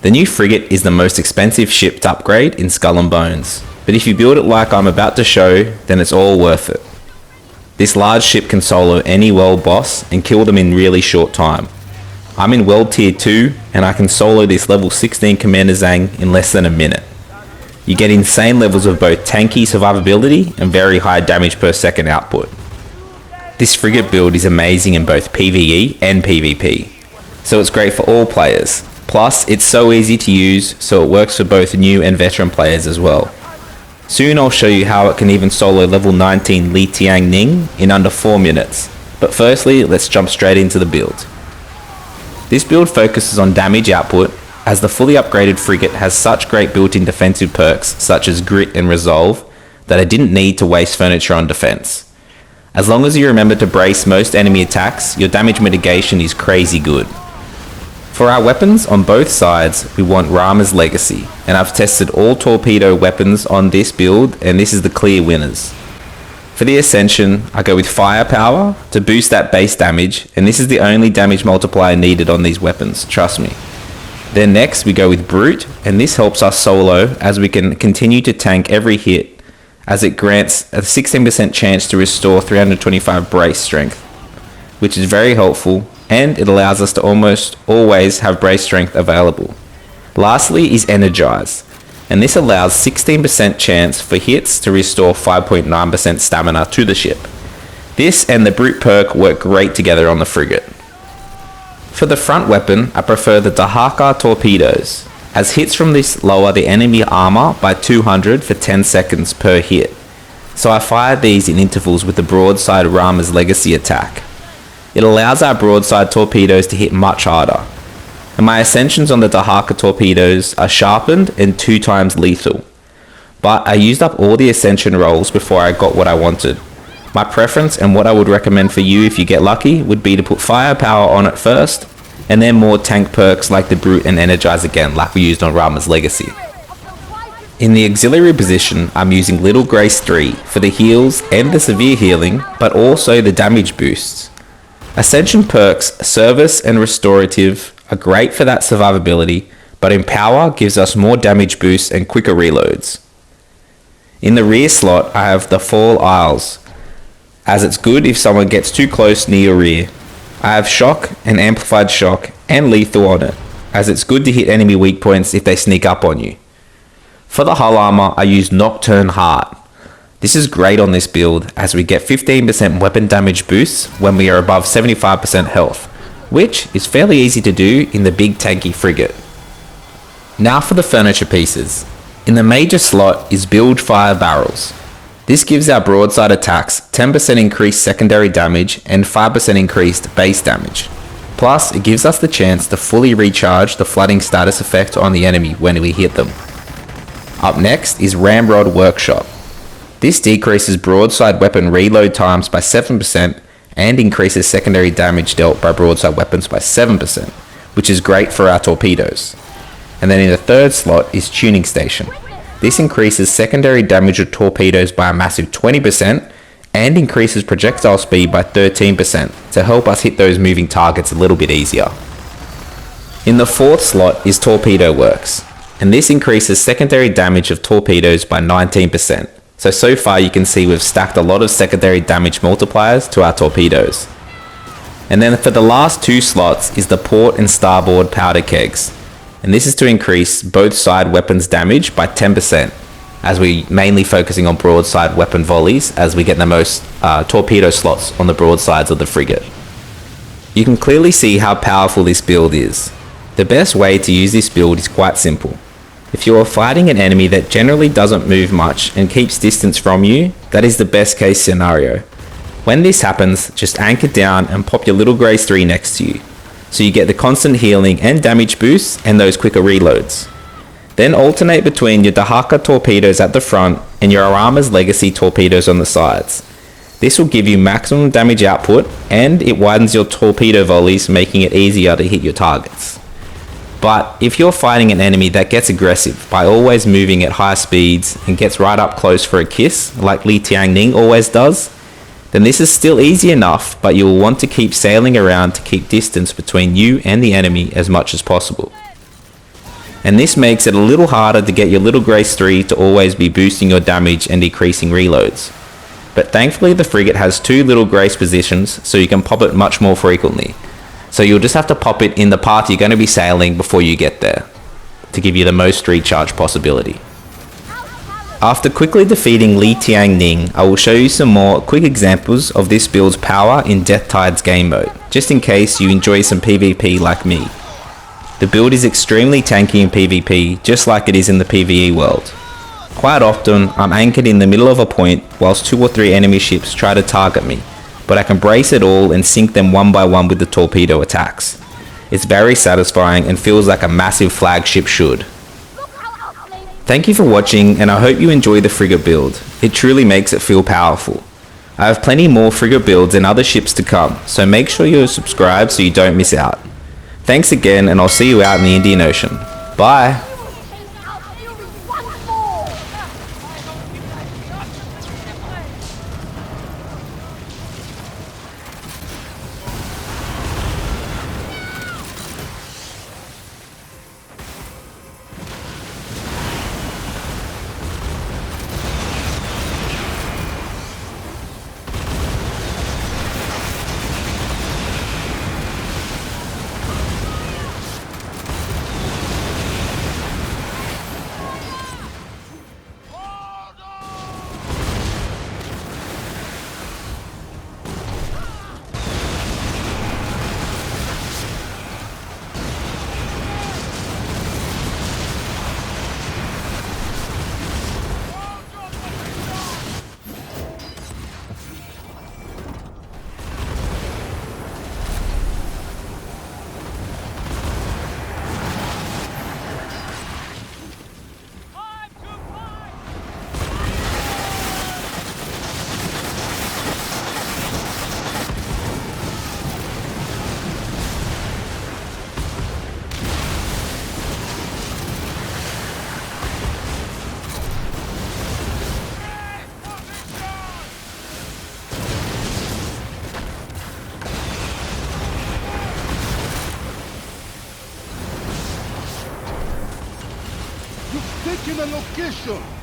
The new frigate is the most expensive ship to upgrade in Skull and Bones, but if you build it like I'm about to show, then it's all worth it. This large ship can solo any world boss and kill them in really short time. I'm in world tier 2 and I can solo this level 16 Commander Zhang in less than a minute. You get insane levels of both tanky survivability and very high damage per second output. This frigate build is amazing in both PvE and PvP, so it's great for all players. Plus, it's so easy to use, so it works for both new and veteran players as well. Soon I'll show you how it can even solo level 19 Li Tian Ning in under 4 minutes. But firstly, let's jump straight into the build. This build focuses on damage output, as the fully upgraded frigate has such great built-in defensive perks such as grit and resolve that I didn't need to waste furniture on defense. As long as you remember to brace most enemy attacks, your damage mitigation is crazy good. For our weapons on both sides, we want Rahmas Legacy, and I've tested all torpedo weapons on this build and this is the clear winners. For the Ascension, I go with Firepower to boost that base damage, and this is the only damage multiplier needed on these weapons, trust me. Then next we go with Brute, and this helps us solo as we can continue to tank every hit, as it grants a 16% chance to restore 325 brace strength, which is very helpful, and it allows us to almost always have brace strength available. Lastly is Energize, and this allows 16% chance for hits to restore 5.9% stamina to the ship. This and the Brute perk work great together on the frigate. For the front weapon, I prefer the Dahaka torpedoes, as hits from this lower the enemy armour by 200 for 10 seconds per hit. So I fire these in intervals with the broadside Rahmas Legacy attack. It allows our broadside torpedoes to hit much harder. And my ascensions on the Dahaka torpedoes are sharpened and 2 times lethal. But I used up all the ascension rolls before I got what I wanted. My preference and what I would recommend for you if you get lucky would be to put Firepower on it first, and then more tank perks like the Brute and Energize again like we used on Rahmas Legacy. In the auxiliary position, I'm using Little Grace 3 for the heals and the severe healing, but also the damage boosts. Ascension perks, Service and Restorative, are great for that survivability, but Empower gives us more damage boosts and quicker reloads. In the rear slot, I have the Fall Isles, as it's good if someone gets too close near your rear. I have Shock and Amplified Shock and Lethal on it, as it's good to hit enemy weak points if they sneak up on you. For the hull armour, I use Nocturnal Heart. This is great on this build, as we get 15% weapon damage boosts when we are above 75% health, which is fairly easy to do in the big tanky frigate. Now for the furniture pieces. In the major slot is Bilgefire Barrels. This gives our broadside attacks 10% increased secondary damage and 5% increased base damage. Plus, it gives us the chance to fully recharge the flooding status effect on the enemy when we hit them. Up next is Ramrod Workshop. This decreases broadside weapon reload times by 7% and increases secondary damage dealt by broadside weapons by 7%, which is great for our torpedoes. And then in the third slot is Tuning Station. This increases secondary damage of torpedoes by a massive 20% and increases projectile speed by 13% to help us hit those moving targets a little bit easier. In the fourth slot is Torpedo Works, and this increases secondary damage of torpedoes by 19%. So far you can see we've stacked a lot of secondary damage multipliers to our torpedoes. And then for the last 2 slots is the port and starboard powder kegs. And this is to increase both side weapons damage by 10%, as we mainly focusing on broadside weapon volleys as we get the most torpedo slots on the broadsides of the frigate. You can clearly see how powerful this build is. The best way to use this build is quite simple. If you are fighting an enemy that generally doesn't move much and keeps distance from you, that is the best case scenario. When this happens, just anchor down and pop your Little Grace 3 next to you, so you get the constant healing and damage boosts and those quicker reloads. Then alternate between your Dahaka torpedoes at the front and your Rahmas Legacy torpedoes on the sides. This will give you maximum damage output, and it widens your torpedo volleys, making it easier to hit your targets. But if you're fighting an enemy that gets aggressive by always moving at high speeds and gets right up close for a kiss, like Li Tian Ning always does, then this is still easy enough, but you will want to keep sailing around to keep distance between you and the enemy as much as possible. and this makes it a little harder to get your little Grace 3 to always be boosting your damage and decreasing reloads. But thankfully the frigate has 2 little Grace positions, so you can pop it much more frequently. So you'll just have to pop it in the path you're going to be sailing before you get there, to give you the most recharge possibility. After quickly defeating Li Tian Ning, I will show you some more quick examples of this build's power in Death Tide's game mode, just in case you enjoy some PvP like me. The build is extremely tanky in PvP, just like it is in the PvE world. Quite often, I'm anchored in the middle of a point whilst 2 or 3 enemy ships try to target me, but I can brace it all and sink them one by one with the torpedo attacks. It's very satisfying and feels like a massive flagship should. Thank you for watching, and I hope you enjoy the frigate build. It truly makes it feel powerful. I have plenty more frigate builds and other ships to come, so make sure you're subscribed so you don't miss out. Thanks again, and I'll see you out in the Indian Ocean. Bye! Taking a location!